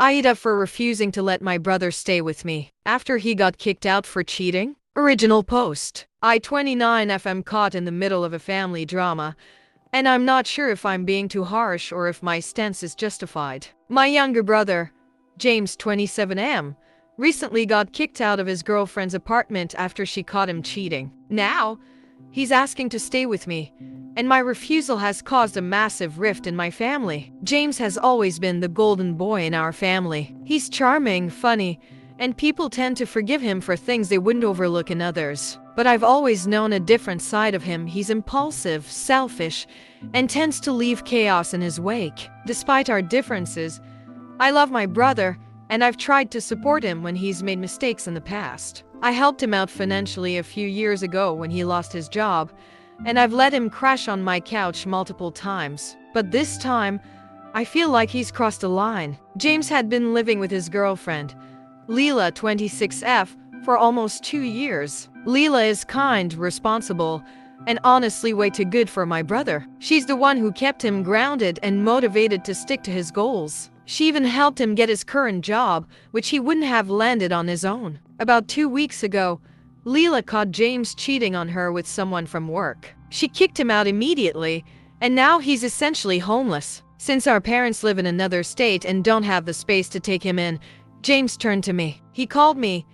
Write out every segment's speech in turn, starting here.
AITA for refusing to let my brother stay with me after he got kicked out for cheating. Original post. I-29 FM caught in the middle of a family drama, and I'm not sure if I'm being too harsh or if my stance is justified. My younger brother, James 27M, recently got kicked out of his girlfriend's apartment after she caught him cheating. Now, he's asking to stay with me, and my refusal has caused a massive rift in my family. James has always been the golden boy in our family. He's charming, funny, and people tend to forgive him for things they wouldn't overlook in others. But I've always known a different side of him. He's impulsive, selfish, and tends to leave chaos in his wake. Despite our differences, I love my brother, and I've tried to support him when he's made mistakes in the past. I helped him out financially a few years ago when he lost his job, and I've let him crash on my couch multiple times. But this time, I feel like he's crossed a line. James had been living with his girlfriend, Leela 26F, for almost 2 years. Leela is kind, responsible, and honestly way too good for my brother. She's the one who kept him grounded and motivated to stick to his goals. She even helped him get his current job, which he wouldn't have landed on his own. About 2 weeks ago, Leela caught James cheating on her with someone from work. She kicked him out immediately, and now he's essentially homeless. Since our parents live in another state and don't have the space to take him in, James turned to me. He called me,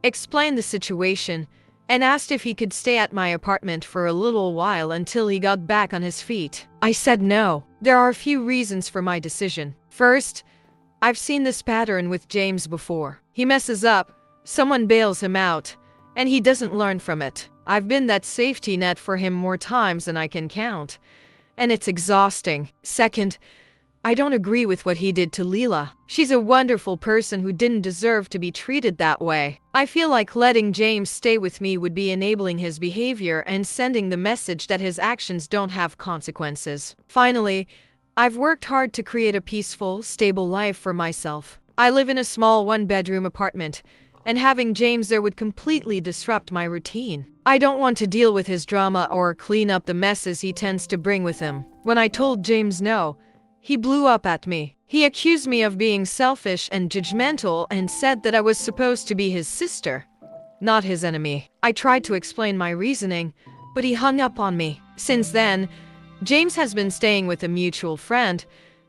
explained the situation, and asked if he could stay at my apartment for a little while until he got back on his feet. I said no. There are a few reasons for my decision. First, I've seen this pattern with James before. He messes up, someone bails him out, and he doesn't learn from it. I've been that safety net for him more times than I can count, and it's exhausting. Second, I don't agree with what he did to Leela. She's a wonderful person who didn't deserve to be treated that way. I feel like letting James stay with me would be enabling his behavior and sending the message that his actions don't have consequences. Finally, I've worked hard to create a peaceful, stable life for myself. I live in a small one-bedroom apartment, and having James there would completely disrupt my routine. I don't want to deal with his drama or clean up the messes he tends to bring with him. When I told James no, he blew up at me. He accused me of being selfish and judgmental and said that I was supposed to be his sister, not his enemy. I tried to explain my reasoning, but he hung up on me. Since then, James has been staying with a mutual friend,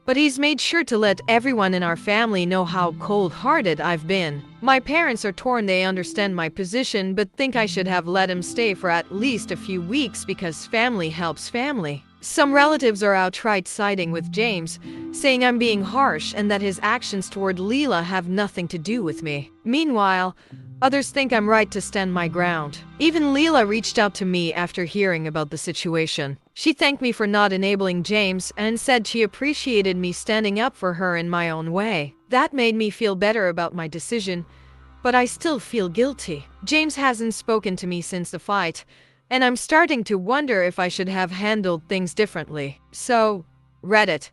but he's made sure to let everyone in our family know how cold-hearted I've been. My parents are torn. They understand my position, but think I should have let him stay for at least a few weeks because family helps family. Some relatives are outright siding with James, saying I'm being harsh and that his actions toward Leela have nothing to do with me. Meanwhile, others think I'm right to stand my ground. Even Leela reached out to me after hearing about the situation. She thanked me for not enabling James and said she appreciated me standing up for her in my own way. That made me feel better about my decision, but I still feel guilty. James hasn't spoken to me since the fight, and I'm starting to wonder if I should have handled things differently. So, Reddit.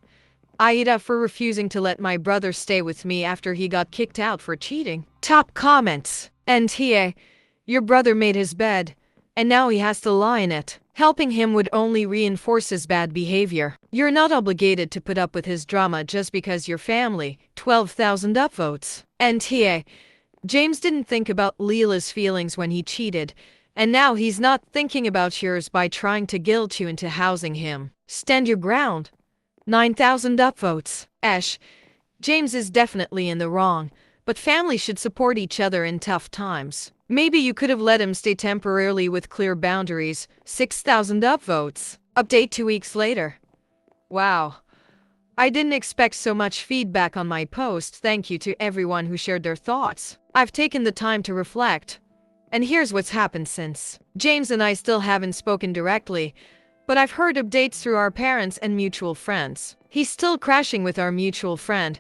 AITA for refusing to let my brother stay with me after he got kicked out for cheating. Top comments. NTA. Your brother made his bed, and now he has to lie in it. Helping him would only reinforce his bad behavior. You're not obligated to put up with his drama just because you're family. 12,000 upvotes. NTA. James didn't think about Leela's feelings when he cheated, and now he's not thinking about yours by trying to guilt you into housing him. Stand your ground. 9,000 upvotes. James is definitely in the wrong, but family should support each other in tough times. Maybe you could have let him stay temporarily with clear boundaries. 6,000 upvotes. Update 2 weeks later. Wow. I didn't expect so much feedback on my post. Thank you to everyone who shared their thoughts. I've taken the time to reflect. And here's what's happened since. James and I still haven't spoken directly, but I've heard updates through our parents and mutual friends. He's still crashing with our mutual friend,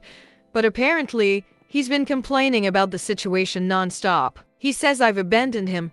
but apparently, he's been complaining about the situation non-stop. He says I've abandoned him,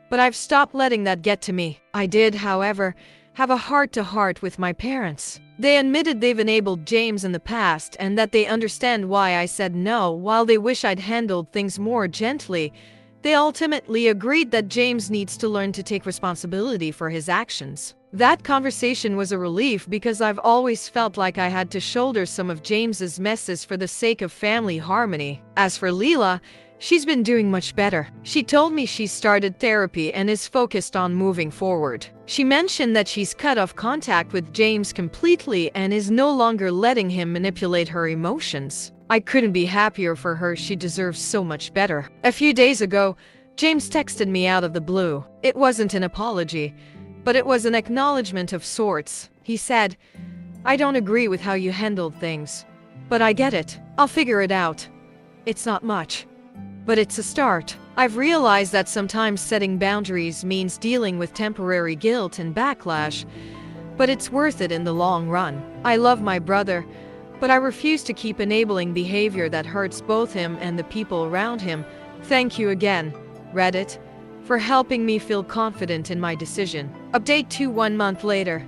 but I've stopped letting that get to me. I did, however, have a heart-to-heart with my parents. They admitted they've enabled James in the past and that they understand why I said no. While they wish I'd handled things more gently, they ultimately agreed that James needs to learn to take responsibility for his actions. That conversation was a relief because I've always felt like I had to shoulder some of James's messes for the sake of family harmony. As for Leela, she's been doing much better. She told me she started therapy and is focused on moving forward. She mentioned that she's cut off contact with James completely and is no longer letting him manipulate her emotions. I couldn't be happier for her. She deserves so much better. A few days ago, James texted me out of the blue. It wasn't an apology, but it was an acknowledgement of sorts. He said, "I don't agree with how you handled things, but I get it. I'll figure it out. It's not much, but it's a start. I've realized that sometimes setting boundaries means dealing with temporary guilt and backlash, but it's worth it in the long run. I love my brother, but I refuse to keep enabling behavior that hurts both him and the people around him. Thank you again, Reddit, for helping me feel confident in my decision." Update 2 1 month later.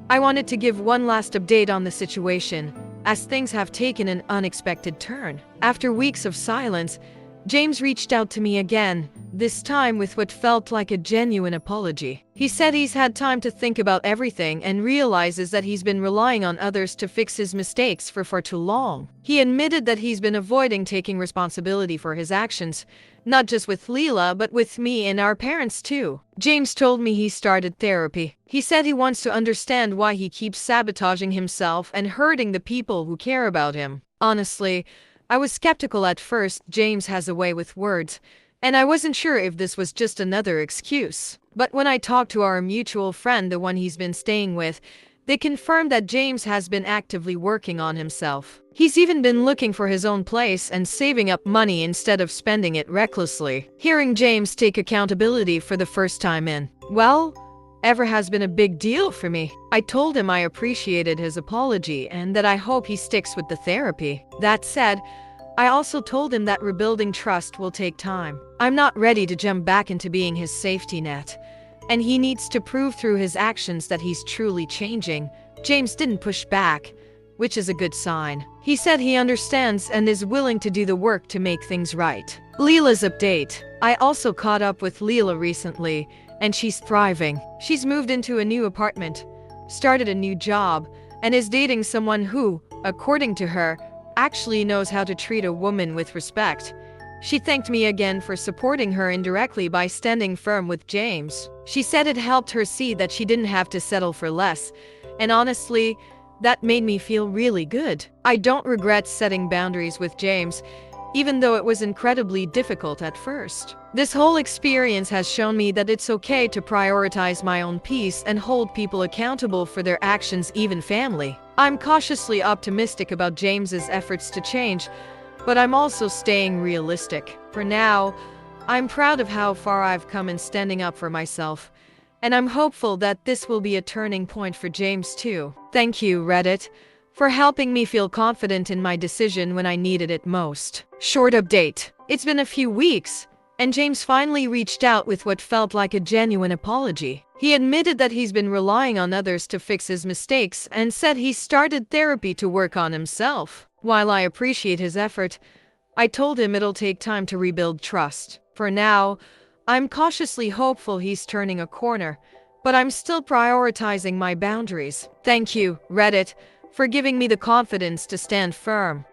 I wanted to give one last update on the situation, as things have taken an unexpected turn. After weeks of silence, James reached out to me again, this time with what felt like a genuine apology. He said he's had time to think about everything and realizes that he's been relying on others to fix his mistakes for far too long. He admitted that he's been avoiding taking responsibility for his actions, not just with Leela, but with me and our parents too. James told me he started therapy. He said he wants to understand why he keeps sabotaging himself and hurting the people who care about him. Honestly, I was skeptical at first. James has a way with words, and I wasn't sure if this was just another excuse. But when I talked to our mutual friend, the one he's been staying with, they confirmed that James has been actively working on himself. He's even been looking for his own place and saving up money instead of spending it recklessly. Hearing James take accountability for the first time ever has been a big deal for me. I told him I appreciated his apology and that I hope he sticks with the therapy. That said, I also told him that rebuilding trust will take time. I'm not ready to jump back into being his safety net, and he needs to prove through his actions that he's truly changing. James didn't push back, which is a good sign. He said he understands and is willing to do the work to make things right. Leela's update. I also caught up with Leela recently, and she's thriving. She's moved into a new apartment, started a new job, and is dating someone who, according to her, actually knows how to treat a woman with respect. She thanked me again for supporting her indirectly by standing firm with James. She said it helped her see that she didn't have to settle for less, and honestly, that made me feel really good. I don't regret setting boundaries with James, even though it was incredibly difficult at first. This whole experience has shown me that it's okay to prioritize my own peace and hold people accountable for their actions, even family. I'm cautiously optimistic about James's efforts to change, but I'm also staying realistic. For now, I'm proud of how far I've come in standing up for myself, and I'm hopeful that this will be a turning point for James too. Thank you, Reddit, for helping me feel confident in my decision when I needed it most. Short update. It's been a few weeks, and James finally reached out with what felt like a genuine apology. He admitted that he's been relying on others to fix his mistakes and said he started therapy to work on himself. While I appreciate his effort, I told him it'll take time to rebuild trust. For now, I'm cautiously hopeful he's turning a corner, but I'm still prioritizing my boundaries. Thank you, Reddit, for giving me the confidence to stand firm.